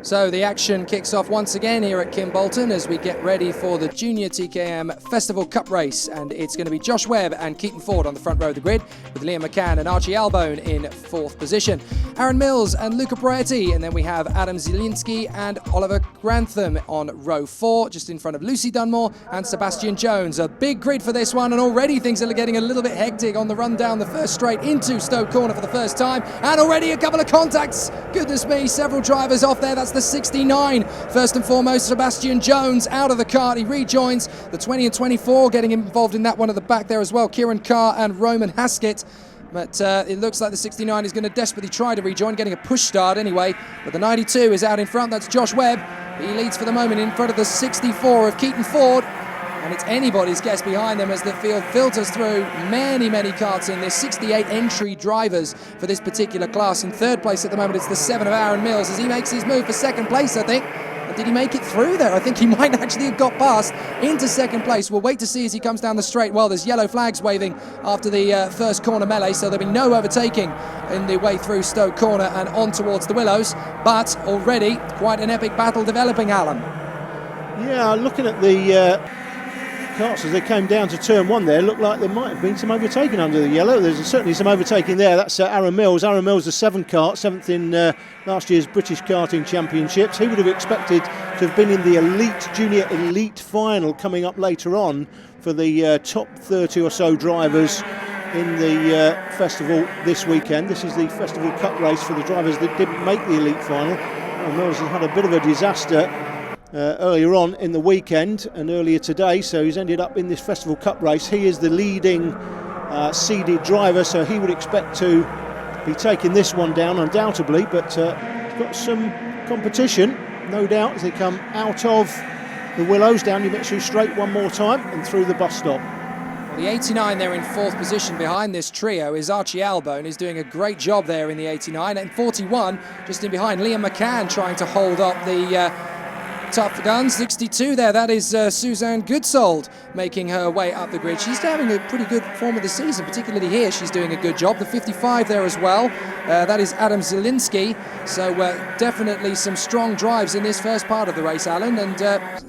So the action kicks off once again here at Kimbolton as we get ready for the Junior TKM Festival Cup race, and it's going to be Josh Webb and Keaton Ford on the front row of the grid, with Liam McCann and Archie Albone in fourth position. Aaron Mills and Luca Proietti, and then we have Adam Zielinski and Oliver Grantham on row 4, just in front of Lucy Dunmore and Sebastian Jones. A big grid for this one, and already things are getting a little bit hectic on the run down the first straight into Stoke Corner for the first time, and already a couple of contacts. Goodness me, several drivers off there. That's the 69. First and foremost, Sebastian Jones out of the kart. He rejoins the 20 and 24, getting involved in that one at the back there as well. Kieran Carr and Roman Haskett. But it looks like the 69 is going to desperately try to rejoin, getting a push start anyway. But the 92 is out in front. That's Josh Webb. He leads for the moment in front of the 64 of Keaton Ford. And it's anybody's guess behind them as the field filters through many karts in this. 68 entry drivers for this particular class. In third place at the moment, it's the 7 of Aaron Mills as he makes his move for second place, I think. But did he make it through there? I think he might actually have got past into second place. We'll wait to see as he comes down the straight. Well, there's yellow flags waving after the first corner melee, so there'll be no overtaking in the way through Stoke Corner and on towards the Willows. But already quite an epic battle developing, Alan. Yeah, looking at the karts as they came down to turn 1 there, looked like there might have been some overtaking under the yellow. There's certainly some overtaking there. That's Aaron Mills. Aaron Mills, the 7 kart, 7th in last year's British Karting Championships. He would have expected to have been in the Junior Elite final coming up later on for the top 30 or so drivers in the festival this weekend. This is the Festival Cup race for the drivers that didn't make the Elite final. Aaron Mills has had a bit of a disaster earlier on in the weekend and earlier today, so he's ended up in this Festival Cup race. He is the leading seeded driver, so he would expect to be taking this one down undoubtedly, but he's got some competition, no doubt, as they come out of the Willows down New Mitsui Straight one more time and through the bus stop. Well, the 89 there in fourth position behind this trio is Archie Albone. He's doing a great job there in the 89, and 41 just in behind Liam McCann trying to hold up the Tough Gun. 62 there, that is Suzanne Goodsold making her way up the grid. She's having a pretty good form of the season, particularly here she's doing a good job. The 55 there as well, that is Adam Zielinski. So definitely some strong drives in this first part of the race, Alan, and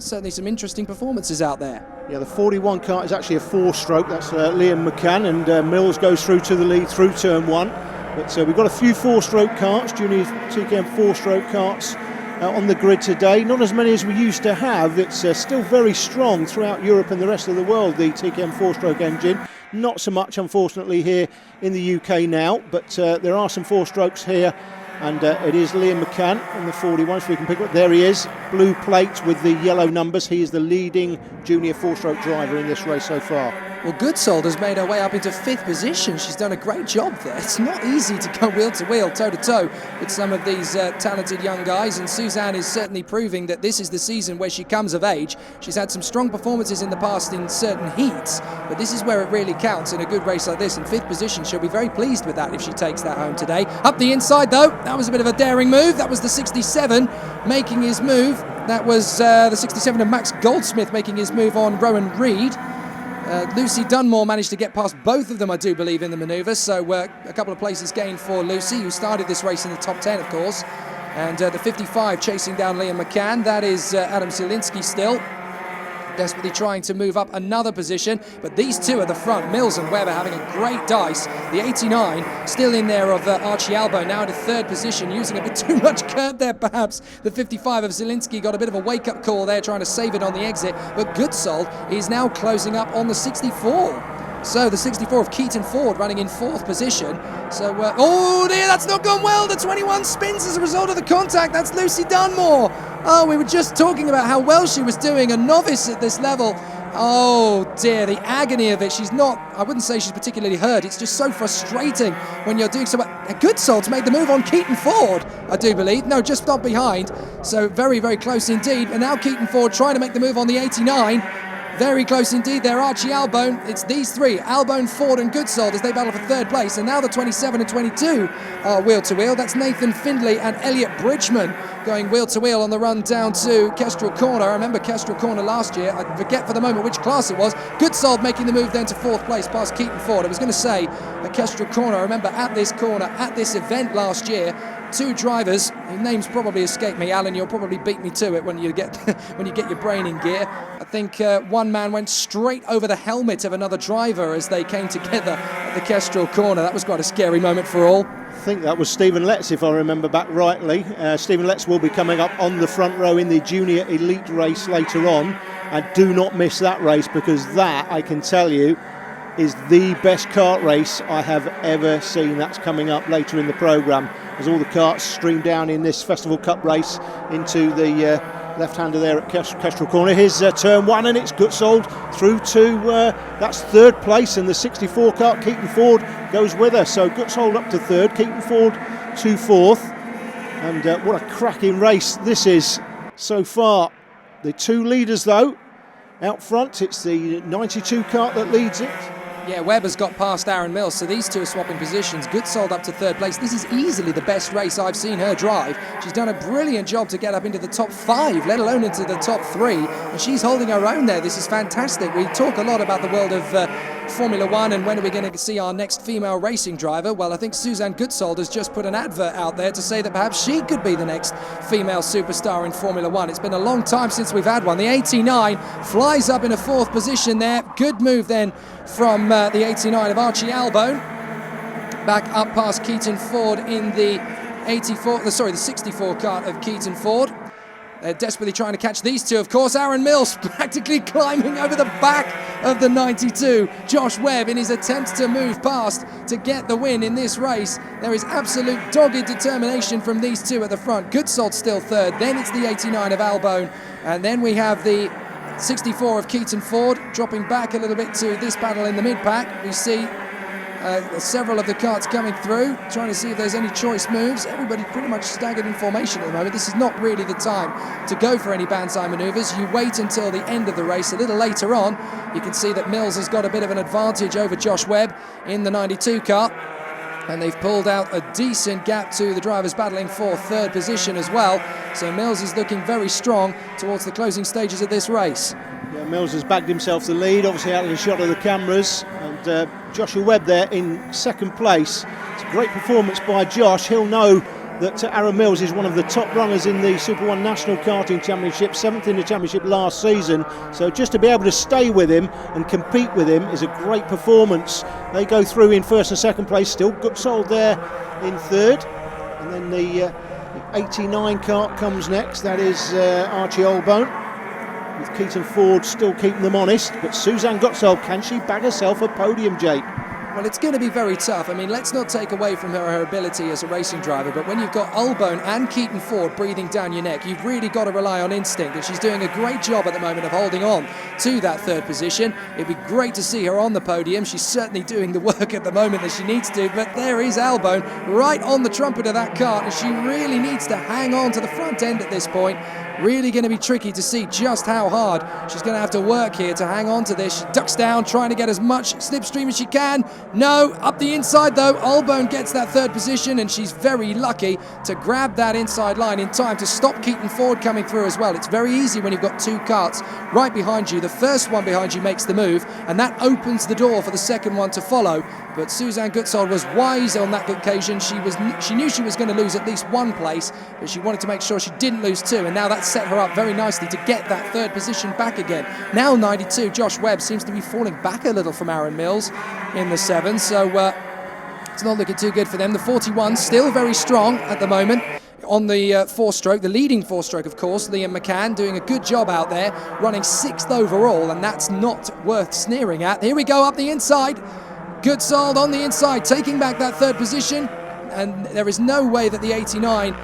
certainly some interesting performances out there. Yeah, the 41 kart is actually a 4-stroke. That's Liam McCann, and Mills goes through to the lead through turn 1. But we've got a few 4-stroke karts, Junior TKM 4-stroke karts on the grid today. Not as many as we used to have. It's still very strong throughout Europe and the rest of the world, the TKM 4-stroke engine. Not so much, unfortunately, here in the UK now, but there are some 4-strokes here, and it is Liam McCann on the 41, so we can pick up. There he is, blue plate with the yellow numbers. He is the leading junior 4-stroke driver in this race so far. Well, Goodsold has made her way up into 5th position. She's done a great job there. It's not easy to go wheel to wheel, toe to toe with some of these talented young guys, and Suzanne is certainly proving that this is the season where she comes of age. She's had some strong performances in the past in certain heats, but this is where it really counts in a good race like this. In 5th position, she'll be very pleased with that if she takes that home today. Up the inside though, that was a bit of a daring move. That was the 67 making his move. That was the 67 of Max Goldsmith making his move on Rowan Reed. Lucy Dunmore managed to get past both of them, I do believe, in the manoeuvre, so a couple of places gained for Lucy, who started this race in the top 10, of course. And the 55 chasing down Liam McCann, that is Adam Zielinski still, desperately trying to move up another position, but these two at the front, Mills and Webb, are having a great dice. The 89 still in there of Archie Albone, now into 3rd position, using a bit too much curb there perhaps. The 55 of Zielinski got a bit of a wake-up call there, trying to save it on the exit, but Goodsold is now closing up on the 64. So the 64 of Keaton Ford running in 4th position. So, oh dear, that's not gone well. The 21 spins as a result of the contact. That's Lucy Dunmore. Oh, we were just talking about how well she was doing, a novice at this level. Oh dear, the agony of it. She's not, I wouldn't say she's particularly hurt. It's just so frustrating when you're doing so much. Goodsold's made the move on Keaton Ford, I do believe. No, just not behind. So very close indeed. And now Keaton Ford trying to make the move on the 89. Very close indeed there, Archie Albone. It's these three, Albone, Ford and Goodsold, as they battle for 3rd place. And now the 27 and 22 are wheel to wheel. That's Nathan Findlay and Elliot Bridgman going wheel to wheel on the run down to Kestrel Corner. I remember Kestrel Corner last year. I forget for the moment which class it was. Goodsald making the move then to 4th place past Keaton Ford. I was going to say at Kestrel Corner, I remember at this corner, at this event last year, 2 drivers, whose names probably escape me. Alan, you'll probably beat me to it when you get when you get your brain in gear. I think one man went straight over the helmet of another driver as they came together at the Kestrel Corner. That was quite a scary moment for all. I think that was Stephen Letts, if I remember back rightly. Stephen Letts will be coming up on the front row in the Junior Elite race later on. And do not miss that race, because that, I can tell you, is the best kart race I have ever seen. That's coming up later in the programme as all the karts stream down in this Festival Cup race into the left-hander there at Kestrel Corner. Here's turn 1, and it's Goodsald through to that's 3rd place, and the 64 kart Keaton Ford goes with her. So Goodsald up to 3rd, Keaton Ford to 4th, and what a cracking race this is so far. The 2 leaders though out front, it's the 92 kart that leads it. Yeah, Webber's got past Aaron Mills, so these two are swapping positions. Goodsald up to 3rd place. This is easily the best race I've seen her drive. She's done a brilliant job to get up into the top 5, let alone into the top 3, and she's holding her own there. This is fantastic. We talk a lot about the world of Formula 1 and when are we going to see our next female racing driver. Well, I think Suzanne Goodsald has just put an advert out there to say that perhaps she could be the next female superstar in Formula 1. It's been a long time since we've had one. The 89 flies up in a 4th position there. Good move then from the 89 of Archie Albone. Back up past Keaton Ford in the 64 kart of Keaton Ford. They're desperately trying to catch these two, of course. Aaron Mills practically climbing over the back of the 92. Josh Webb in his attempt to move past to get the win in this race. There is absolute dogged determination from these two at the front. Goodsald still 3rd, then it's the 89 of Albone, and then we have the 64 of Keaton Ford dropping back a little bit to this battle in the mid-pack. We see several of the karts coming through, trying to see if there's any choice moves. Everybody pretty much staggered in formation at the moment. This is not really the time to go for any banzai manoeuvres. You wait until the end of the race. A little later on, you can see that Mills has got a bit of an advantage over Josh Webb in the 92 kart. And they've pulled out a decent gap to the drivers battling for 3rd position as well. So Mills is looking very strong towards the closing stages of this race. Yeah, Mills has bagged himself the lead, obviously out of the shot of the cameras. And Joshua Webb there in 2nd place. It's a great performance by Josh. He'll know that Aaron Mills is one of the top runners in the Super 1 National Karting Championship, 7th in the championship last season. So just to be able to stay with him and compete with him is a great performance. They go through in 1st and 2nd place, still Goodsald there in 3rd. And then the 89 kart comes next, that is Archie Albone, with Keaton Ford still keeping them honest. But Suzanne Goodsald, can she bag herself a podium, Jake? Well, it's going to be very tough. I mean, let's not take away from her ability as a racing driver, but when you've got Albone and Keaton Ford breathing down your neck, you've really got to rely on instinct, and she's doing a great job at the moment of holding on to that 3rd position. It'd be great to see her on the podium. She's certainly doing the work at the moment that she needs to, but there is Albone right on the trumpet of that kart, and she really needs to hang on to the front end at this point. Really going to be tricky to see just how hard she's going to have to work here to hang on to this. She ducks down, trying to get as much slipstream as she can. No, up the inside though. Albone gets that 3rd position, and she's very lucky to grab that inside line in time to stop Keaton Ford coming through as well. It's very easy when you've got 2 karts right behind you. The first one behind you makes the move, and that opens the door for the second one to follow. But Suzanne Goodsald was wise on that occasion. She knew she was going to lose at least 1 place, but she wanted to make sure she didn't lose 2, and now that set her up very nicely to get that 3rd position back again. Now 92, Josh Webb seems to be falling back a little from Aaron Mills in the 7, so it's not looking too good for them. The 41 still very strong at the moment on the 4-stroke, the leading 4-stroke, of course. Liam McCann doing a good job out there, running 6th overall, and that's not worth sneering at. Here we go up the inside. Goodsald on the inside, taking back that 3rd position, and there is no way that the 89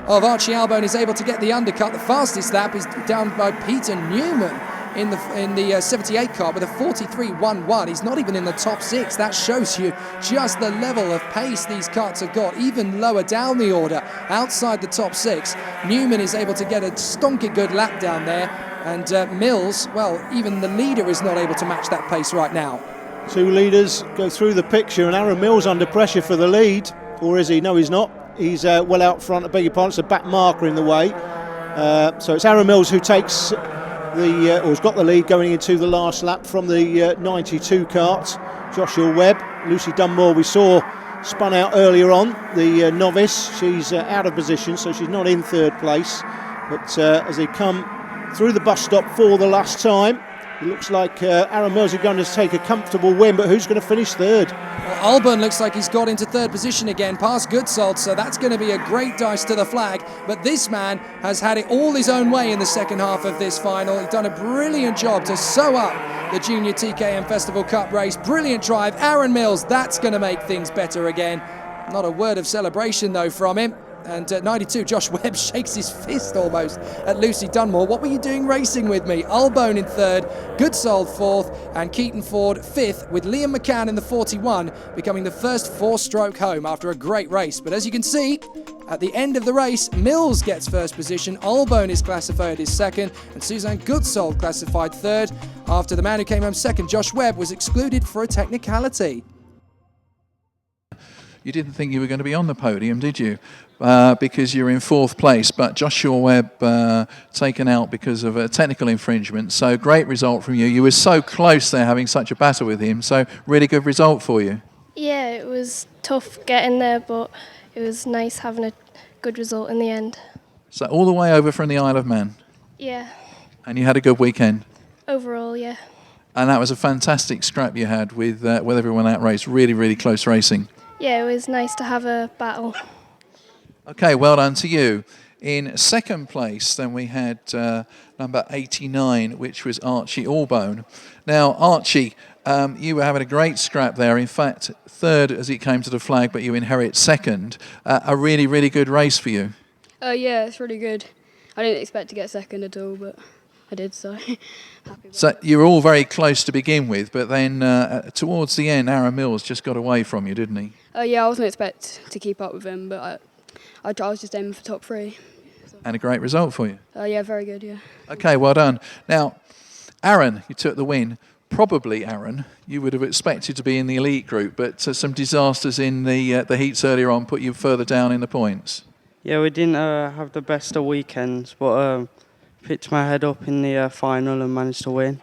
of Archie Albone is able to get the undercut. The fastest lap is down by Peter Newman in the 78 kart with a 43.11. He's not even in the top 6. That shows you just the level of pace these karts have got, even lower down the order, outside the top 6. Newman is able to get a stonking good lap down there, and Mills, well, even the leader is not able to match that pace right now. 2 leaders go through the picture, and Aaron Mills under pressure for the lead. Or is he? No, he's not. He's well out front, I beg your pardon, it's a back marker in the way. So it's Aaron Mills who takes or has got the lead going into the last lap from the 92 cart. Joshua Webb, Lucy Dunmore we saw spun out earlier on, the novice. She's out of position, so she's not in third place. But as they come through the bus stop for the last time, it looks like Aaron Mills is going to take a comfortable win, but who's going to finish third? Well, Alburn looks like he's got into third position again, past Goodsalt, so that's going to be a great dice to the flag. But this man has had it all his own way in the second half of this final. He's done a brilliant job to sew up the Junior TKM Festival Cup race. Brilliant drive. Aaron Mills, that's going to make things better again. Not a word of celebration, though, from him. And at 92, Josh Webb shakes his fist almost at Lucy Dunmore. What were you doing racing with me? Albone in third, Goodsalt fourth, and Keaton Ford fifth, with Liam McCann in the 41 becoming the first four-stroke home after a great race. But as you can see, at the end of the race, Mills gets first position, Albone is classified as second, and Suzanne Goodsalt classified third, after the man who came home second, Josh Webb, was excluded for a technicality. You didn't think you were going to be on the podium, did you? Because you're in fourth place, but Joshua Webb taken out because of a technical infringement. So great result from you. You were so close there, having such a battle with him. So really good result for you. Yeah, it was tough getting there, but it was nice having a good result in the end. So all the way over from the Isle of Man. Yeah. And you had a good weekend. Overall, yeah. And that was a fantastic scrap you had with everyone that race. Really, really close racing. Yeah, it was nice to have a battle. Okay, well done to you. In second place, then we had number 89, which was Archie Albone. Now, Archie, you were having a great scrap there. In fact, third as it came to the flag, but you inherit second. A really, really good race for you. Yeah, it's really good. I didn't expect to get second at all, but I did, so happy with So you were all very close to begin with, but then towards the end, Aaron Mills just got away from you, didn't he? Yeah, I wasn't expect to keep up with him, but I was just aiming for top three. So. And a great result for you. Yeah, very good, yeah. Okay, well done. Now, Aaron, you took the win. Probably, Aaron, you would have expected to be in the elite group, but some disasters in the heats earlier on put you further down in the points. Yeah, we didn't have the best of weekends, but picked my head up in the final and managed to win.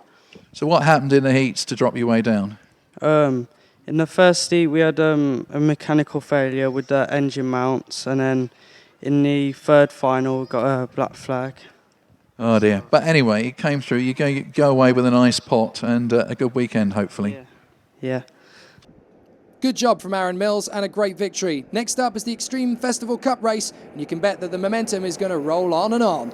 So what happened in the heats to drop you way down? In the first heat, we had a mechanical failure with the engine mounts, and then in the third final, we got a black flag. Oh dear. But anyway, it came through. You go away with a nice pot and a good weekend, hopefully. Yeah. Good job from Aaron Mills and a great victory. Next up is the Extreme Festival Cup race, and you can bet that the momentum is going to roll on and on.